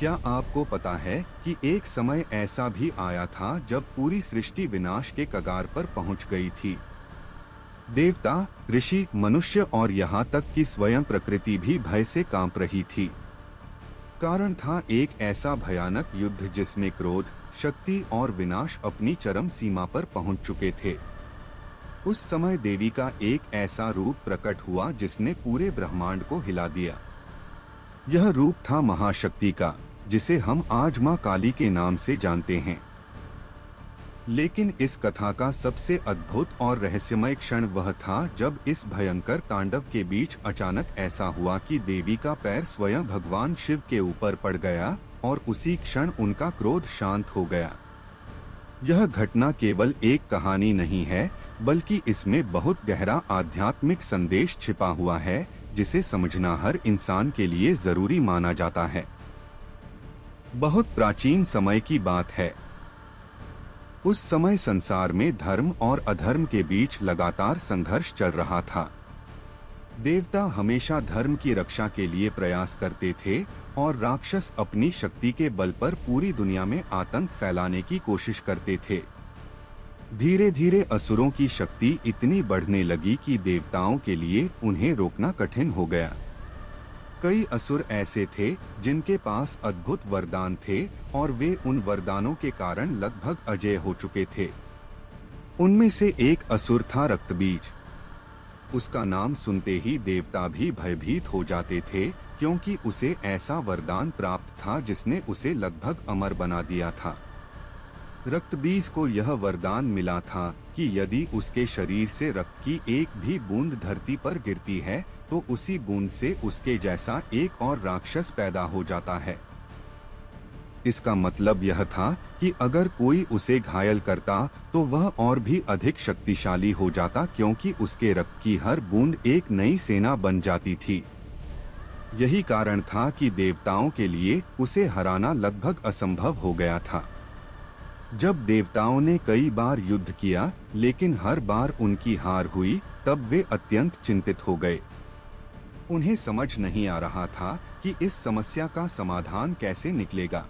क्या आपको पता है कि एक समय ऐसा भी आया था जब पूरी सृष्टि विनाश के कगार पर पहुंच गई थी। देवता, ऋषि, मनुष्य और यहाँ तक कि स्वयं प्रकृति भी भय से कांप रही थी। कारण था एक ऐसा भयानक युद्ध जिसमें क्रोध, शक्ति और विनाश अपनी चरम सीमा पर पहुंच चुके थे। उस समय देवी का एक ऐसा रूप प्रकट हुआ जिसने पूरे ब्रह्मांड को हिला दिया। यह रूप था महाशक्ति का, जिसे हम आज मां काली के नाम से जानते हैं। लेकिन इस कथा का सबसे अद्भुत और रहस्यमय क्षण वह था जब इस भयंकर तांडव के बीच अचानक ऐसा हुआ कि देवी का पैर स्वयं भगवान शिव के ऊपर पड़ गया और उसी क्षण उनका क्रोध शांत हो गया। यह घटना केवल एक कहानी नहीं है, बल्कि इसमें बहुत गहरा आध्यात्मिक संदेश छिपा हुआ है, जिसे समझना हर इंसान के लिए जरूरी माना जाता है। बहुत प्राचीन समय की बात है। उस समय संसार में धर्म और अधर्म के बीच लगातार संघर्ष चल रहा था। देवता हमेशा धर्म की रक्षा के लिए प्रयास करते थे और राक्षस अपनी शक्ति के बल पर पूरी दुनिया में आतंक फैलाने की कोशिश करते थे। धीरे धीरे असुरों की शक्ति इतनी बढ़ने लगी कि देवताओं के लिए उन्हें रोकना कठिन हो गया। कई असुर ऐसे थे जिनके पास अद्भुत वरदान थे और वे उन वरदानों के कारण लगभग अजेय हो चुके थे। उनमें से एक असुर था रक्तबीज। उसका नाम सुनते ही देवता भी भयभीत हो जाते थे, क्योंकि उसे ऐसा वरदान प्राप्त था जिसने उसे लगभग अमर बना दिया था। रक्तबीज को यह वरदान मिला था कि यदि उसके शरीर से रक्त की एक भी बूंद धरती पर गिरती है तो उसी बूंद से उसके जैसा एक और राक्षस पैदा हो जाता है। इसका मतलब यह था कि अगर कोई उसे घायल करता तो वह और भी अधिक शक्तिशाली हो जाता, क्योंकि उसके रक्त की हर बूंद एक नई सेना बन जाती थी। यही कारण था कि देवताओं के लिए उसे हराना लगभग असंभव हो गया था। जब देवताओं ने कई बार युद्ध किया, लेकिन हर बार उनकी हार हुई, तब वे अत्यंत चिंतित हो गए। उन्हें समझ नहीं आ रहा था कि इस समस्या का समाधान कैसे निकलेगा।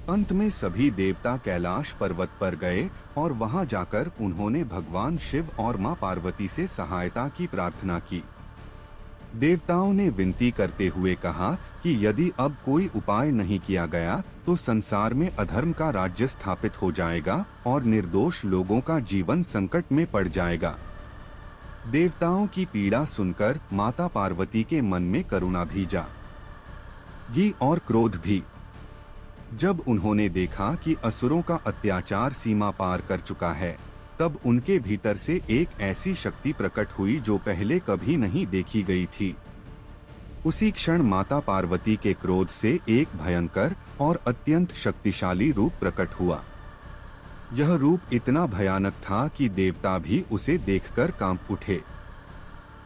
अंत में सभी देवता कैलाश पर्वत पर गए और वहां जाकर उन्होंने भगवान शिव और मां पार्वती से सहायता की प्रार्थना की। देवताओं ने विनती करते हुए कहा कि यदि अब कोई उपाय नहीं किया गया तो संसार में अधर्म का राज्य स्थापित हो जाएगा और निर्दोष लोगों का जीवन संकट में पड़ जाएगा। देवताओं की पीड़ा सुनकर माता पार्वती के मन में करुणा भी जागी और क्रोध भी। जब उन्होंने देखा कि असुरों का अत्याचार सीमा पार कर चुका है, तब उनके भीतर से एक ऐसी शक्ति प्रकट हुई जो पहले कभी नहीं देखी गई थी। उसी क्षण माता पार्वती के क्रोध से एक भयंकर और अत्यंत शक्तिशाली रूप प्रकट हुआ। यह रूप इतना भयानक था कि देवता भी उसे देखकर कांप उठे।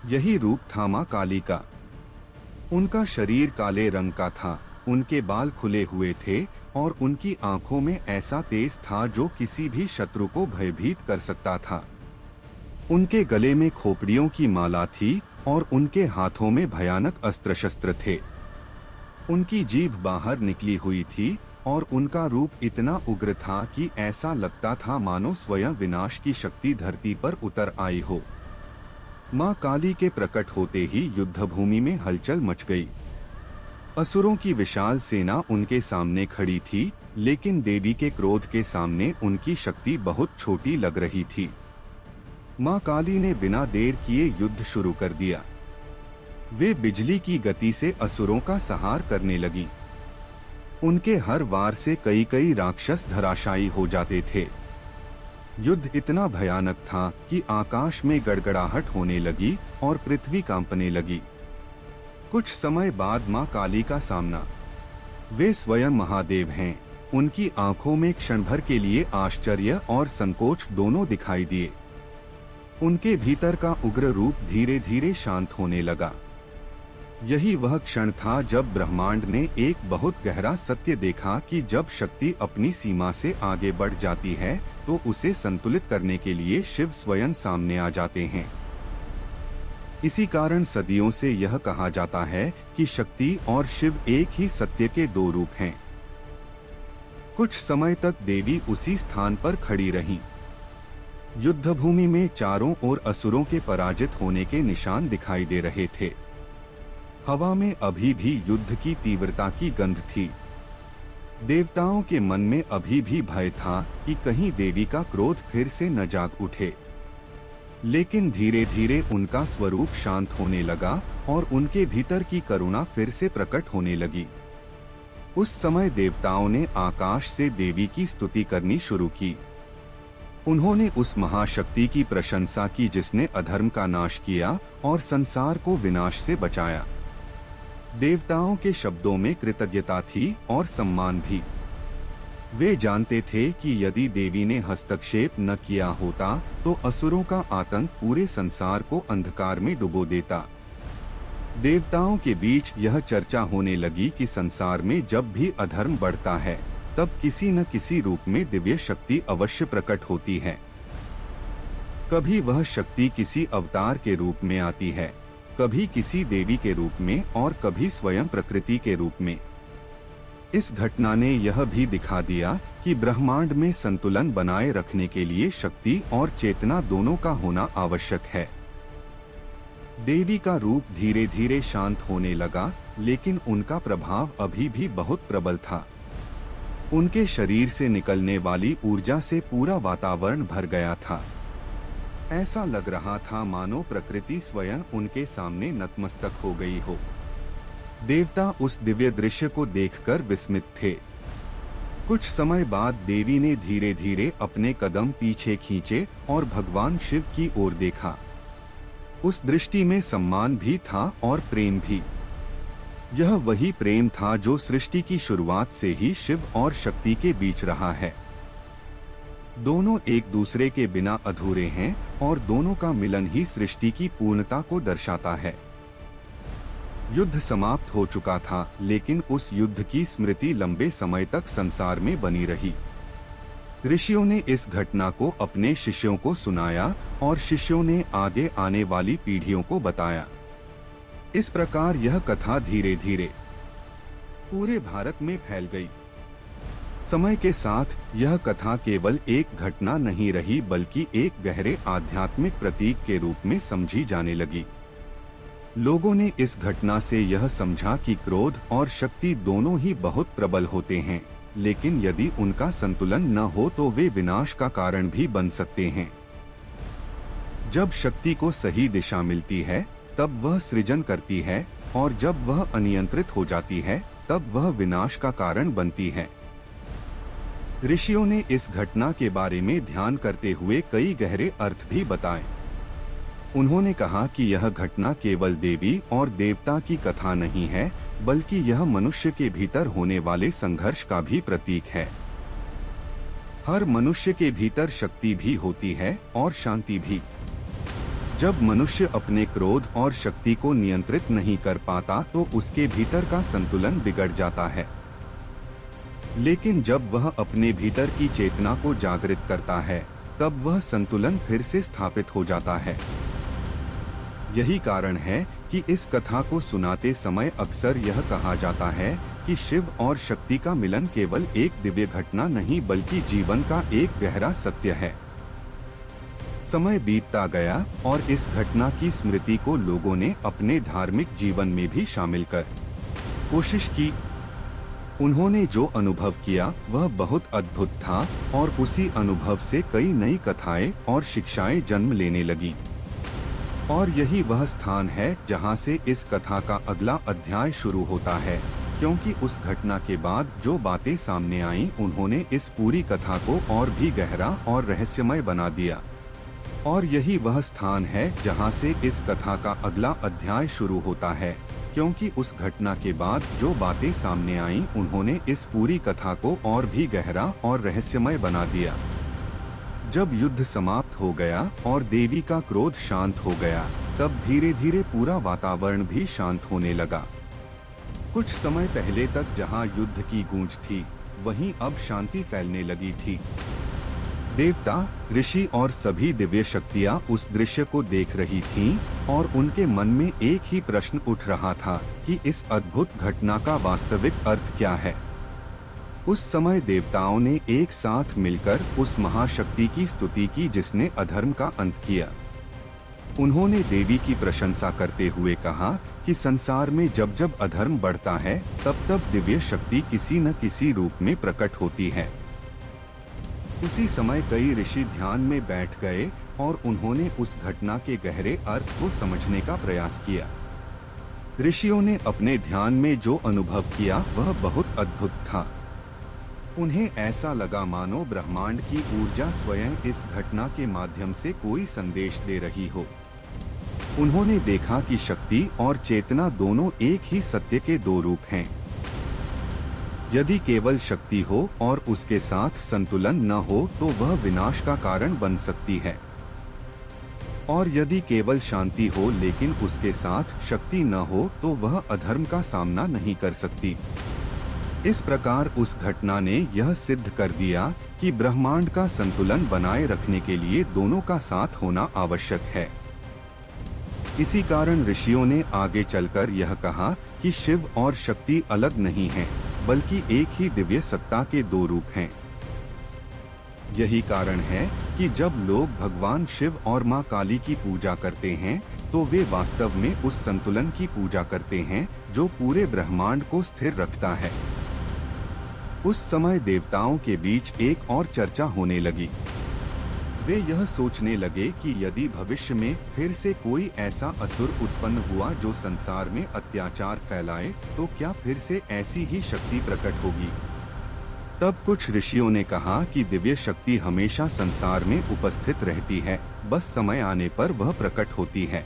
यही रूप था मां काली का। उनका शरीर काले रंग का था, उनके बाल खुले हुए थे और उनकी आंखों में ऐसा तेज था जो किसी भी शत्रु को भयभीत कर सकता था। उनके गले में खोपड़ियों की माला थी और उनके हाथों में भयानक अस्त्र शस्त्र थे। उनकी जीभ बाहर निकली हुई थी और उनका रूप इतना उग्र था कि ऐसा लगता था मानो स्वयं विनाश की शक्ति धरती पर उतर आई हो। मां काली के प्रकट होते ही युद्धभूमि में हलचल मच गई। असुरों की विशाल सेना उनके सामने खड़ी थी, लेकिन देवी के क्रोध के सामने उनकी शक्ति बहुत छोटी लग रही थी। मां काली ने बिना देर किए युद्ध शुरू कर दिया। वे बिजली की गति से असुरों का संहार करने लगी। उनके हर वार से कई कई राक्षस धराशायी हो जाते थे। युद्ध इतना भयानक था कि आकाश में गड़गड़ाहट होने लगी और पृथ्वी कांपने लगी। कुछ समय बाद मां काली का सामना। वे स्वयं महादेव हैं। उनकी आंखों में क्षण भर के लिए आश्चर्य और संकोच दोनों दिखाई दिए। उनके भीतर का उग्र रूप धीरे धीरे शांत होने लगा। यही वह क्षण था जब ब्रह्मांड ने एक बहुत गहरा सत्य देखा कि जब शक्ति अपनी सीमा से आगे बढ़ जाती है तो उसे संतुलित करने के लिए शिव स्वयं सामने आ जाते हैं। इसी कारण सदियों से यह कहा जाता है कि शक्ति और शिव एक ही सत्य के दो रूप हैं। कुछ समय तक देवी उसी स्थान पर खड़ी रहीं। युद्धभूमि में चारों ओर असुरों के पराजित होने के निशान दिखाई दे रहे थे। हवा में अभी भी युद्ध की तीव्रता की गंध थी। देवताओं के मन में अभी भी भय था कि कहीं देवी का क्रोध फिर से न जाग उठे। लेकिन धीरे धीरे उनका स्वरूप शांत होने लगा और उनके भीतर की करुणा फिर से प्रकट होने लगी। उस समय देवताओं ने आकाश से देवी की स्तुति करनी शुरू की। उन्होंने उस महाशक्ति की प्रशंसा की जिसने अधर्म का नाश किया और संसार को विनाश से बचाया। देवताओं के शब्दों में कृतज्ञता थी और सम्मान भी। वे जानते थे कि यदि देवी ने हस्तक्षेप न किया होता तो असुरों का आतंक पूरे संसार को अंधकार में डुबो देता। देवताओं के बीच यह चर्चा होने लगी कि संसार में जब भी अधर्म बढ़ता है तब किसी न किसी रूप में दिव्य शक्ति अवश्य प्रकट होती है। कभी वह शक्ति किसी अवतार के रूप में आती है, कभी किसी देवी के रूप में और कभी स्वयं प्रकृति के रूप में। इस घटना ने यह भी दिखा दिया कि ब्रह्मांड में संतुलन बनाए रखने के लिए शक्ति और चेतना दोनों का होना आवश्यक है। देवी का रूप धीरे धीरे शांत होने लगा, लेकिन उनका प्रभाव अभी भी बहुत प्रबल था। उनके शरीर से निकलने वाली ऊर्जा से पूरा वातावरण भर गया था। ऐसा लग रहा था मानो प्रकृति स्वयं उनके सामने नतमस्तक हो गई हो। देवता उस दिव्य दृश्य को देखकर विस्मित थे। कुछ समय बाद देवी ने धीरे धीरे अपने कदम पीछे खींचे और भगवान शिव की ओर देखा। उस दृष्टि में सम्मान भी था और प्रेम भी। यह वही प्रेम था जो सृष्टि की शुरुआत से ही शिव और शक्ति के बीच रहा है। दोनों एक दूसरे के बिना अधूरे हैं और दोनों का मिलन ही सृष्टि की पूर्णता को दर्शाता है। युद्ध समाप्त हो चुका था, लेकिन उस युद्ध की स्मृति लंबे समय तक संसार में बनी रही। ऋषियों ने इस घटना को अपने शिष्यों को सुनाया और शिष्यों ने आगे आने वाली पीढ़ियों को बताया। इस प्रकार यह कथा धीरे धीरे पूरे भारत में फैल गई। समय के साथ यह कथा केवल एक घटना नहीं रही, बल्कि एक गहरे आध्यात्मिक प्रतीक के रूप में समझी जाने लगी। लोगों ने इस घटना से यह समझा कि क्रोध और शक्ति दोनों ही बहुत प्रबल होते हैं, लेकिन यदि उनका संतुलन न हो तो वे विनाश का कारण भी बन सकते हैं। जब शक्ति को सही दिशा मिलती है तब वह सृजन करती है, और जब वह अनियंत्रित हो जाती है तब वह विनाश का कारण बनती है। ऋषियों ने इस घटना के बारे में ध्यान करते हुए कई गहरे अर्थ भी बताए। उन्होंने कहा कि यह घटना केवल देवी और देवता की कथा नहीं है, बल्कि यह मनुष्य के भीतर होने वाले संघर्ष का भी प्रतीक है। हर मनुष्य के भीतर शक्ति भी होती है और शांति भी। जब मनुष्य अपने क्रोध और शक्ति को नियंत्रित नहीं कर पाता तो उसके भीतर का संतुलन बिगड़ जाता है। लेकिन जब वह अपने भीतर की चेतना को जागृत करता है तब वह संतुलन फिर से स्थापित हो जाता है। यही कारण है कि इस कथा को सुनाते समय अक्सर यह कहा जाता है कि शिव और शक्ति का मिलन केवल एक दिव्य घटना नहीं, बल्कि जीवन का एक गहरा सत्य है। समय बीतता गया और इस घटना की स्मृति को लोगों ने अपने धार्मिक जीवन में भी शामिल कर कोशिश की। उन्होंने जो अनुभव किया वह बहुत अद्भुत था और उसी अनुभव से कई नई कथाएं और शिक्षाएं जन्म लेने लगी। और यही वह स्थान है जहां से इस कथा का अगला अध्याय शुरू होता है, क्योंकि उस घटना के बाद जो बातें सामने आईं उन्होंने इस पूरी कथा को और भी गहरा और रहस्यमय बना दिया। और यही वह स्थान है जहां से इस कथा का अगला अध्याय शुरू होता है, क्योंकि उस घटना के बाद जो बातें सामने आईं उन्होंने इस पूरी कथा को और भी गहरा और रहस्यमय बना दिया। जब युद्ध समाप्त हो गया और देवी का क्रोध शांत हो गया, तब धीरे धीरे पूरा वातावरण भी शांत होने लगा। कुछ समय पहले तक जहां युद्ध की गूंज थी, वहीं अब शांति फैलने लगी थी। देवता, ऋषि और सभी दिव्य शक्तियां उस दृश्य को देख रही थीं और उनके मन में एक ही प्रश्न उठ रहा था कि इस अद्भुत घटना का वास्तविक अर्थ क्या है। उस समय देवताओं ने एक साथ मिलकर उस महाशक्ति की स्तुति की जिसने अधर्म का अंत किया। उन्होंने देवी की प्रशंसा करते हुए कहा कि संसार में जब जब अधर्म बढ़ता है तब तब दिव्य शक्ति किसी न किसी रूप में प्रकट होती है। उसी समय कई ऋषि ध्यान में बैठ गए और उन्होंने उस घटना के गहरे अर्थ को समझने का प्रयास किया। ऋषियों ने अपने ध्यान में जो अनुभव किया वह बहुत अद्भुत था। उन्हें ऐसा लगा मानो ब्रह्मांड की ऊर्जा स्वयं इस घटना के माध्यम से कोई संदेश दे रही हो। उन्होंने देखा कि शक्ति और चेतना दोनों एक ही सत्य के दो रूप हैं। यदि केवल शक्ति हो और उसके साथ संतुलन न हो तो वह विनाश का कारण बन सकती है, और यदि केवल शांति हो लेकिन उसके साथ शक्ति न हो तो वह अधर्म का सामना नहीं कर सकती। इस प्रकार उस घटना ने यह सिद्ध कर दिया कि ब्रह्मांड का संतुलन बनाए रखने के लिए दोनों का साथ होना आवश्यक है। इसी कारण ऋषियों ने आगे चलकर यह कहा कि शिव और शक्ति अलग नहीं हैं, बल्कि एक ही दिव्य सत्ता के दो रूप हैं। यही कारण है कि जब लोग भगवान शिव और मां काली की पूजा करते हैं तो वे वास्तव में उस संतुलन की पूजा करते हैं जो पूरे ब्रह्मांड को स्थिर रखता है। उस समय देवताओं के बीच एक और चर्चा होने लगी। वे यह सोचने लगे कि यदि भविष्य में फिर से कोई ऐसा असुर उत्पन्न हुआ जो संसार में अत्याचार फैलाए तो क्या फिर से ऐसी ही शक्ति प्रकट होगी। तब कुछ ऋषियों ने कहा कि दिव्य शक्ति हमेशा संसार में उपस्थित रहती है, बस समय आने पर वह प्रकट होती है।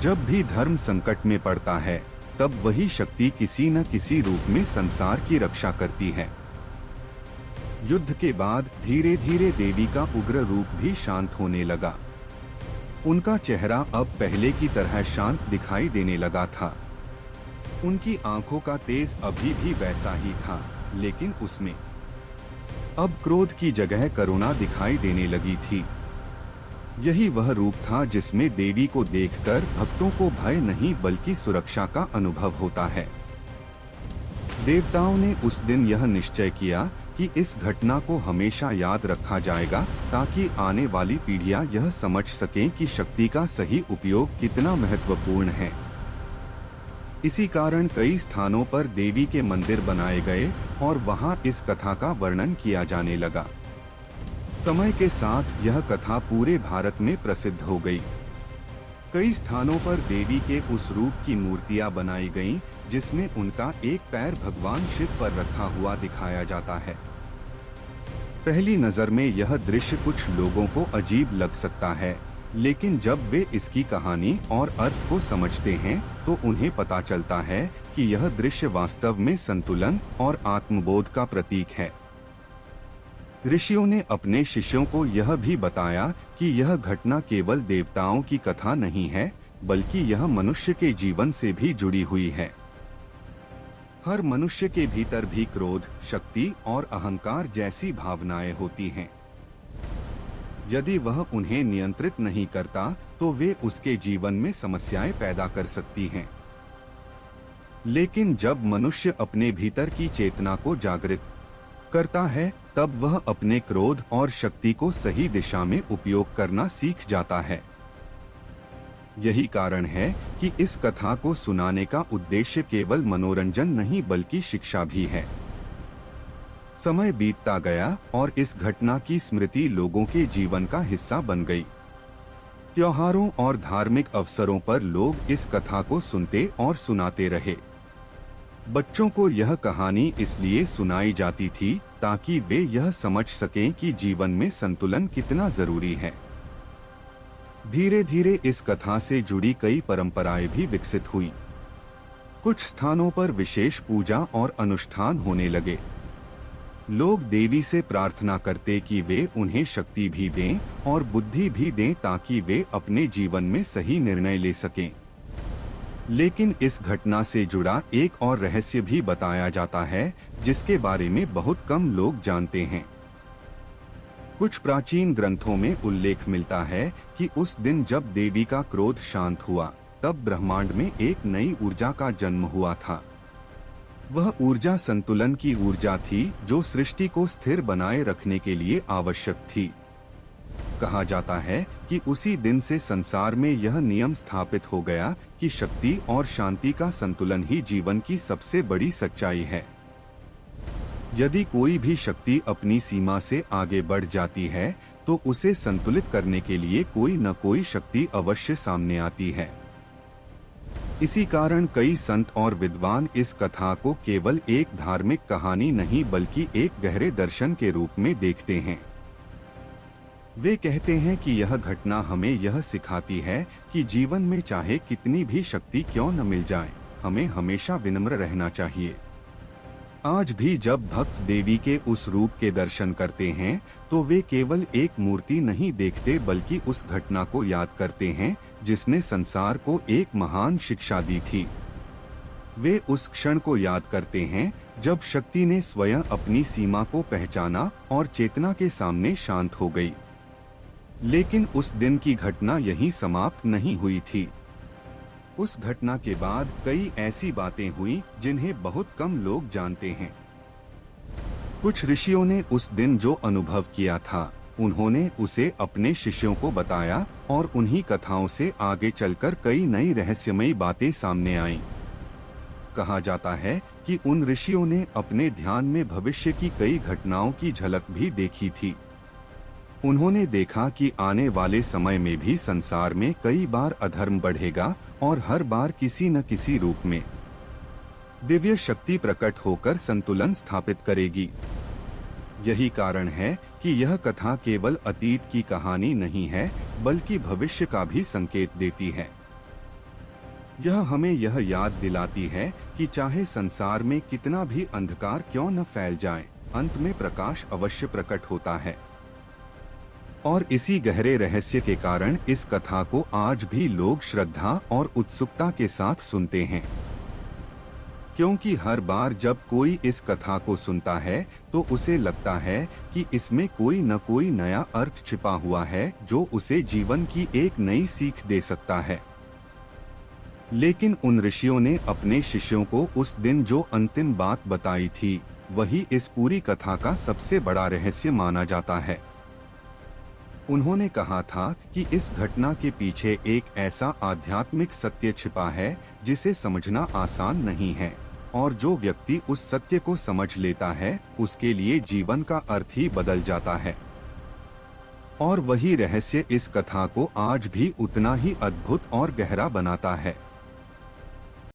जब भी धर्म संकट में पड़ता है तब वही शक्ति किसी न किसी रूप में संसार की रक्षा करती है। युद्ध के बाद धीरे धीरे देवी का उग्र रूप भी शांत होने लगा। उनका चेहरा अब पहले की तरह शांत दिखाई देने लगा था। उनकी आंखों का तेज अभी भी वैसा ही था, लेकिन उसमें अब क्रोध की जगह करुणा दिखाई देने लगी थी। यही वह रूप था जिसमें देवी को देखकर भक्तों को भय नहीं बल्कि सुरक्षा का अनुभव होता है। देवताओं ने उस दिन यह निश्चय किया कि इस घटना को हमेशा याद रखा जाएगा ताकि आने वाली पीढ़ियां यह समझ सकें कि शक्ति का सही उपयोग कितना महत्वपूर्ण है। इसी कारण कई स्थानों पर देवी के मंदिर बनाए गए और वहां इस कथा का वर्णन किया जाने लगा। समय के साथ यह कथा पूरे भारत में प्रसिद्ध हो गई। कई स्थानों पर देवी के उस रूप की मूर्तियां बनाई गईं, जिसमें उनका एक पैर भगवान शिव पर रखा हुआ दिखाया जाता है। पहली नजर में यह दृश्य कुछ लोगों को अजीब लग सकता है, लेकिन जब वे इसकी कहानी और अर्थ को समझते हैं तो उन्हें पता चलता है कि यह दृश्य वास्तव में संतुलन और आत्मबोध का प्रतीक है। ऋषियों ने अपने शिष्यों को यह भी बताया कि यह घटना केवल देवताओं की कथा नहीं है, बल्कि यह मनुष्य के जीवन से भी जुड़ी हुई है। हर मनुष्य के भीतर भी क्रोध, शक्ति और अहंकार जैसी भावनाएं होती हैं। यदि वह उन्हें नियंत्रित नहीं करता तो वे उसके जीवन में समस्याएं पैदा कर सकती हैं। लेकिन जब मनुष्य अपने भीतर की चेतना को जागृत करता है तब वह अपने क्रोध और शक्ति को सही दिशा में उपयोग करना सीख जाता है। यही कारण है कि इस कथा को सुनाने का उद्देश्य केवल मनोरंजन नहीं बल्कि शिक्षा भी है। समय बीतता गया और इस घटना की स्मृति लोगों के जीवन का हिस्सा बन गई। त्योहारों और धार्मिक अवसरों पर लोग इस कथा को सुनते और सुनाते रहे। बच्चों को यह कहानी इसलिए सुनाई जाती थी ताकि वे यह समझ सकें कि जीवन में संतुलन कितना जरूरी है। धीरे धीरे इस कथा से जुड़ी कई परंपराएं भी विकसित हुई। कुछ स्थानों पर विशेष पूजा और अनुष्ठान होने लगे। लोग देवी से प्रार्थना करते कि वे उन्हें शक्ति भी दें और बुद्धि भी दें ताकि वे अपने जीवन में सही निर्णय ले सकें। लेकिन इस घटना से जुड़ा एक और रहस्य भी बताया जाता है जिसके बारे में बहुत कम लोग जानते हैं। कुछ प्राचीन ग्रंथों में उल्लेख मिलता है कि उस दिन जब देवी का क्रोध शांत हुआ, तब ब्रह्मांड में एक नई ऊर्जा का जन्म हुआ था। वह ऊर्जा संतुलन की ऊर्जा थी, जो सृष्टि को स्थिर बनाए रखने के लिए आवश्यक थी। कहा जाता है कि उसी दिन से संसार में यह नियम स्थापित हो गया कि शक्ति और शांति का संतुलन ही जीवन की सबसे बड़ी सच्चाई है। यदि कोई भी शक्ति अपनी सीमा से आगे बढ़ जाती है, तो उसे संतुलित करने के लिए कोई न कोई शक्ति अवश्य सामने आती है। इसी कारण कई संत और विद्वान इस कथा को केवल एक धार्मिक कहानी नहीं बल्कि एक गहरे दर्शन के रूप में देखते हैं। वे कहते हैं कि यह घटना हमें यह सिखाती है कि जीवन में चाहे कितनी भी शक्ति क्यों न मिल जाए, हमें हमेशा विनम्र रहना चाहिए। आज भी जब भक्त देवी के उस रूप के दर्शन करते हैं, तो वे केवल एक मूर्ति नहीं देखते बल्कि उस घटना को याद करते हैं जिसने संसार को एक महान शिक्षा दी थी। वे उस क्षण को याद करते हैं जब शक्ति ने स्वयं अपनी सीमा को पहचाना और चेतना के सामने शांत हो गई। लेकिन उस दिन की घटना यहीं समाप्त नहीं हुई थी। उस घटना के बाद कई ऐसी बातें हुई जिन्हें बहुत कम लोग जानते हैं। कुछ ऋषियों ने उस दिन जो अनुभव किया था, उन्होंने उसे अपने शिष्यों को बताया और उन्हीं कथाओं से आगे चलकर कई नई रहस्यमयी बातें सामने आईं। कहा जाता है कि उन ऋषियों ने अपने ध्यान में भविष्य की कई घटनाओं की झलक भी देखी थी। उन्होंने देखा कि आने वाले समय में भी संसार में कई बार अधर्म बढ़ेगा और हर बार किसी न किसी रूप में दिव्य शक्ति प्रकट होकर संतुलन स्थापित करेगी। यही कारण है कि यह कथा केवल अतीत की कहानी नहीं है, बल्कि भविष्य का भी संकेत देती है। यह हमें यह याद दिलाती है कि चाहे संसार में कितना भी अंधकार क्यों न फैल जाए, अंत में प्रकाश अवश्य प्रकट होता है। और इसी गहरे रहस्य के कारण इस कथा को आज भी लोग श्रद्धा और उत्सुकता के साथ सुनते हैं, क्योंकि हर बार जब कोई इस कथा को सुनता है तो उसे लगता है कि इसमें कोई न कोई नया अर्थ छिपा हुआ है जो उसे जीवन की एक नई सीख दे सकता है। लेकिन उन ऋषियों ने अपने शिष्यों को उस दिन जो अंतिम बात बताई थी, वही इस पूरी कथा का सबसे बड़ा रहस्य माना जाता है। उन्होंने कहा था कि इस घटना के पीछे एक ऐसा आध्यात्मिक सत्य छिपा है जिसे समझना आसान नहीं है, और जो व्यक्ति उस सत्य को समझ लेता है उसके लिए जीवन का अर्थ ही बदल जाता है। और वही रहस्य इस कथा को आज भी उतना ही अद्भुत और गहरा बनाता है।